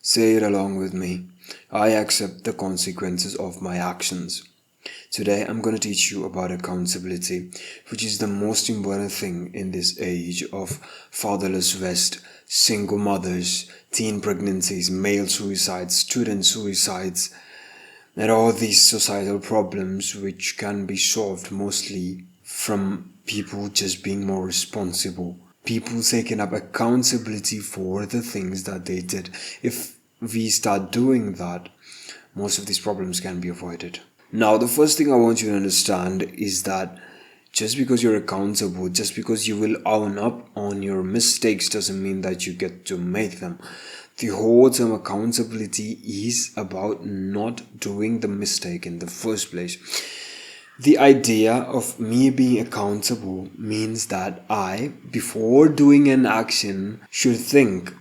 Say it along with me. I accept the consequences of my actions. Today I'm going to teach you about accountability, which is the most important thing in this age of fatherless West, single mothers, teen pregnancies, male suicides, student suicides, and all these societal problems which can be solved mostly from people just being more responsible. People taking up accountability for the things that they did. If we start doing that, most of these problems can be avoided. Now, the first thing I want you to understand is that just because you're accountable, just because you will own up on your mistakes doesn't mean that you get to make them. The whole term accountability is about not doing the mistake in the first place. The idea of me being accountable means that I, before doing an action, should think,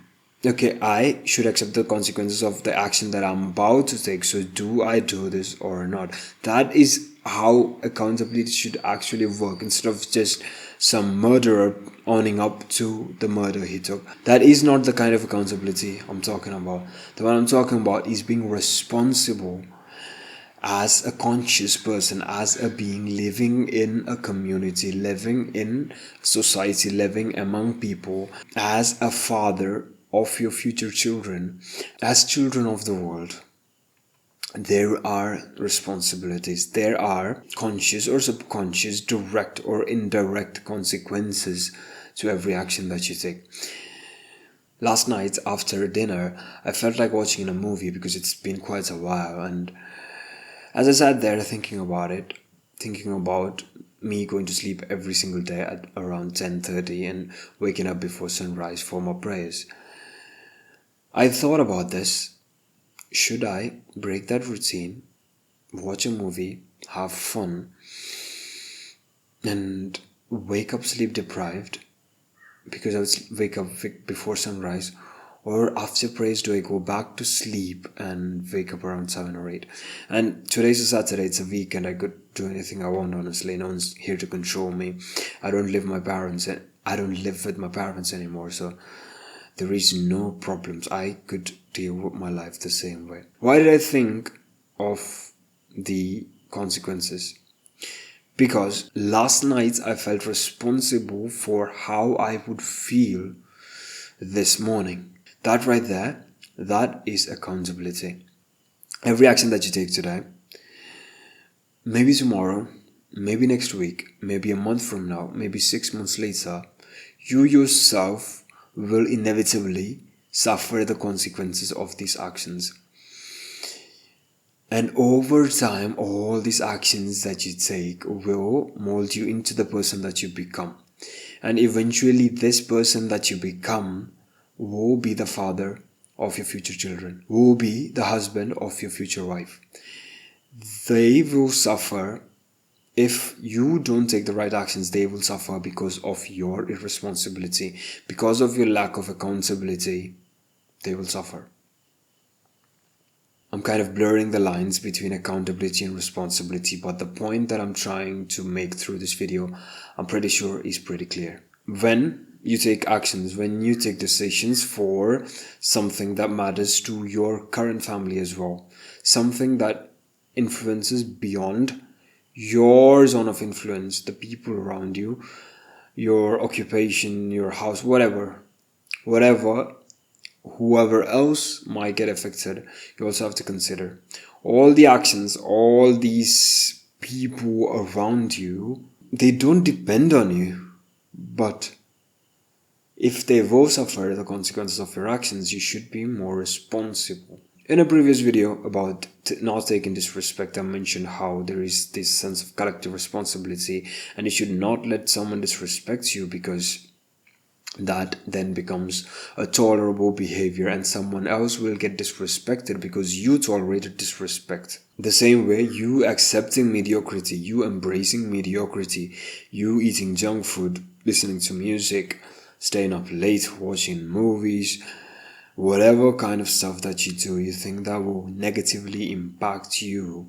okay, I should accept the consequences of the action that I'm about to take. So do I do this or not? That is how accountability should actually work, instead of just some murderer owning up to the murder he took. That is not the kind of accountability I'm talking about. The one I'm talking about is being responsible as a conscious person, as a being living in a community, living in society, living among people, as a father of your future children, as children of the world. There are responsibilities, there are conscious or subconscious, direct or indirect consequences to every action that you take. Last night after dinner, I felt like watching a movie because it's been quite a while, and as I sat there thinking about it, thinking about me going to sleep every single day at around 10:30 and waking up before sunrise for my prayers, I thought about this. Should I break that routine, watch a movie, have fun, and wake up sleep deprived because I would wake up before sunrise? Or after prayers, do I go back to sleep and wake up around 7 or 8? And today's a Saturday, it's a weekend, I could do anything I want, honestly. No one's here to control me. I don't live with my parents anymore, so there is no problems. I could deal with my life the same way. Why did I think of the consequences? Because last night I felt responsible for how I would feel this morning. That right there, that is accountability. Every action that you take today, maybe tomorrow, maybe next week, maybe a month from now, maybe 6 months later, you yourself will inevitably suffer the consequences of these actions. And over time, all these actions that you take will mold you into the person that you become. And eventually, this person that you become will be the father of your future children, will be the husband of your future wife. They will suffer if you don't take the right actions. They will suffer because of your irresponsibility, because of your lack of accountability. They will suffer. I'm kind of blurring the lines between accountability and responsibility, but the point that I'm trying to make through this video, I'm pretty sure is pretty clear. When you take actions, when you take decisions for something that matters to your current family as well, something that influences beyond your zone of influence, the people around you, your occupation, your house, whatever, whoever else might get affected, you also have to consider all the actions, all these people around you. They don't depend on you, but if they will suffer the consequences of your actions, you should be more responsible. In a previous video about not taking disrespect, I mentioned how there is this sense of collective responsibility, and you should not let someone disrespect you, because that then becomes a tolerable behavior, and someone else will get disrespected because you tolerated disrespect. The same way, you accepting mediocrity, you embracing mediocrity, you eating junk food, listening to music, staying up late, watching movies, whatever kind of stuff that you do, you think that will negatively impact you,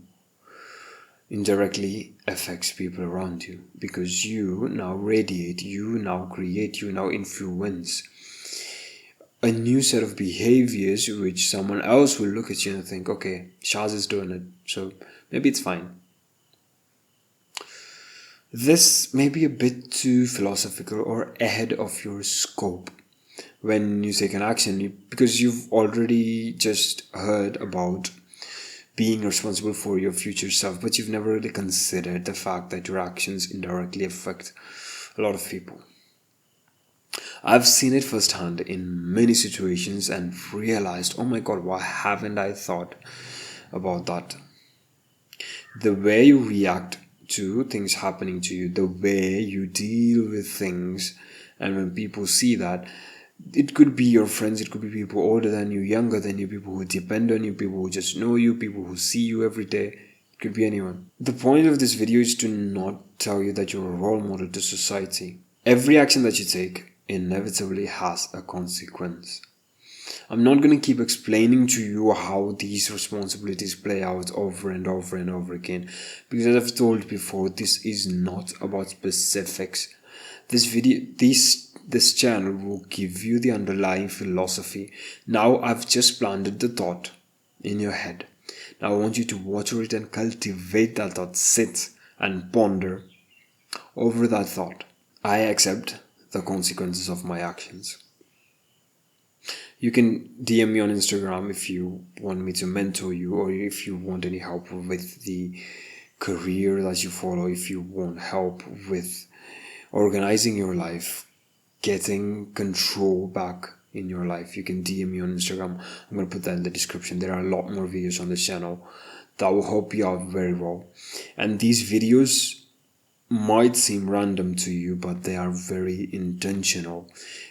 indirectly affects people around you, because you now radiate, you now create, you now influence. a new set of behaviors which someone else will look at you and think, okay, Shaz is doing it, so maybe it's fine. This may be a bit too philosophical or ahead of your scope when you take an action, because you've already just heard about being responsible for your future self, but you've never really considered the fact that your actions indirectly affect a lot of people. I've seen it firsthand in many situations and realized, oh my god, why haven't I thought about that? The way you react to things happening to you, the way you deal with things, and when people see that, it could be your friends, it could be people older than you, younger than you, people who depend on you, people who just know you, people who see you every day. It could be anyone. The point of this video is to not tell you that you're a role model to society. Every action that you take inevitably has a consequence. I'm not going to keep explaining to you how these responsibilities play out over and over and over again, because as I've told before, this is not about specifics. This channel will give you the underlying philosophy. Now I've just planted the thought in your head. Now I want you to water it and cultivate that thought. Sit and ponder over that thought. I accept the consequences of my actions. You can DM me on Instagram if you want me to mentor you, or if you want any help with the career that you follow, if you want help with organizing your life, getting control back in your life. You can DM me on Instagram. I'm going to put that in the description. There are a lot more videos on this channel that will help you out very well. And these videos might seem random to you, but they are very intentional,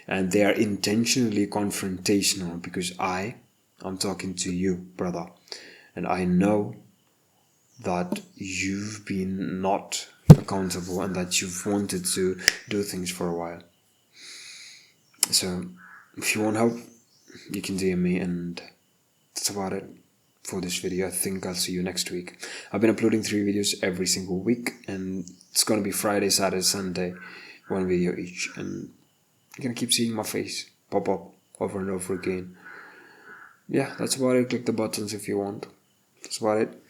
and they are intentionally confrontational, because I'm talking to you, brother, and I know that you've been not accountable and that you've wanted to do things for a while. So if you want help, you can DM me, and that's about it for this video. I think I'll see you next week. I've been uploading 3 videos every single week, and it's gonna be Friday, Saturday, Sunday, 1 video each, and you're gonna keep seeing my face pop up over and over again. Yeah, that's about it. Click the buttons if you want. That's about it.